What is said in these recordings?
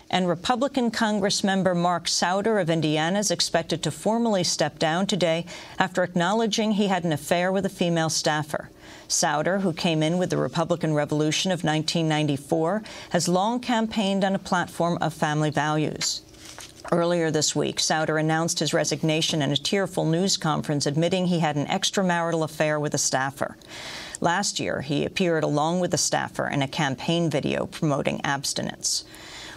And Republican Congressmember Mark Souder of Indiana is expected to formally step down today after acknowledging he had an affair with a female staffer. Souder, who came in with the Republican Revolution of 1994, has long campaigned on a platform of family values. Earlier this week, Souder announced his resignation in a tearful news conference, admitting he had an extramarital affair with a staffer. Last year, he appeared along with the staffer in a campaign video promoting abstinence.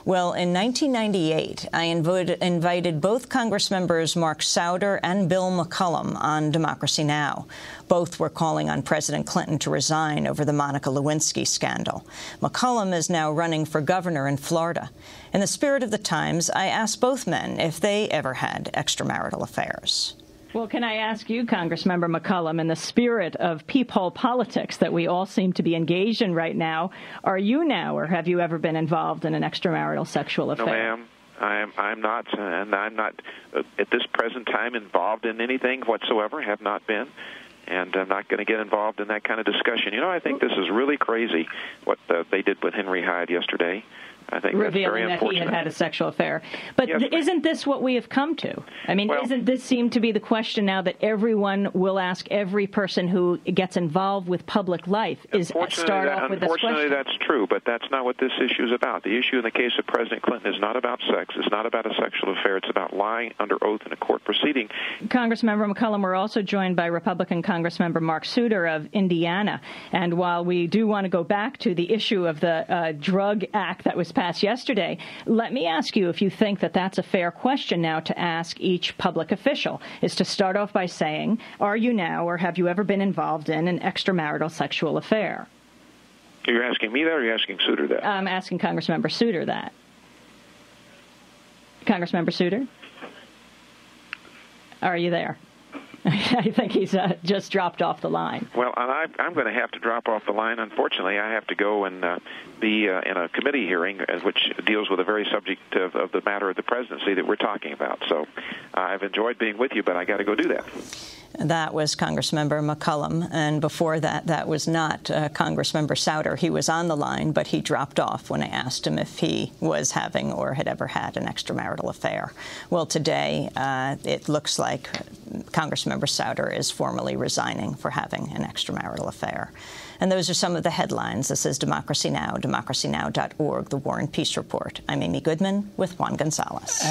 Well, in 1998, I invited both Congressmembers Mark Souder and Bill McCollum on Democracy Now! Both were calling on President Clinton to resign over the Monica Lewinsky scandal. McCollum is now running for governor in Florida. In the spirit of the times, I asked both men if they ever had extramarital affairs. Well, can I ask you, Congressmember McCollum, in the spirit of peephole politics that we all seem to be engaged in right now, are you now, or have you ever been involved in an extramarital sexual affair? No, ma'am. I'm not, and I'm not at this present time involved in anything whatsoever, have not been, and I'm not going to get involved in that kind of discussion. You know, I think this is really crazy, what they did with Henry Hyde yesterday. I think revealing that's that very he unfortunate. had a sexual affair. But yes, isn't this what we have come to? I mean, well, isn't this seem to be the question now that everyone will ask every person who gets involved with public life is start off with this question? Unfortunately, that's true, but that's not what this issue is about. The issue in the case of President Clinton is not about sex. It's not about a sexual affair. It's about lying under oath in a court proceeding. Congressmember McCollum, we're also joined by Republican Congressmember Mark Souder of Indiana. And while we do want to go back to the issue of the Drug Act that was passed yesterday, let me ask you if you think that that's a fair question now to ask each public official, is to start off by saying, are you now or have you ever been involved in an extramarital sexual affair? You're asking me that, or you're asking Souder that? I'm asking Congressmember Souder that. Congressmember Souder? Are you there? I think he's just dropped off the line. Well, I'm going to have to drop off the line. Unfortunately, I have to go and be in a committee hearing which deals with the very subject of the matter of the presidency that we're talking about. So I've enjoyed being with you, but I got to go do that. That was Congressmember McCollum, and before that, that was not Congressmember Souder. He was on the line, but he dropped off when I asked him if he was having or had ever had an extramarital affair. Well, today, it looks like Congressmember Souder is formally resigning for having an extramarital affair. And those are some of the headlines. This is Democracy Now!, democracynow.org, The War and Peace Report. I'm Amy Goodman with Juan Gonzalez.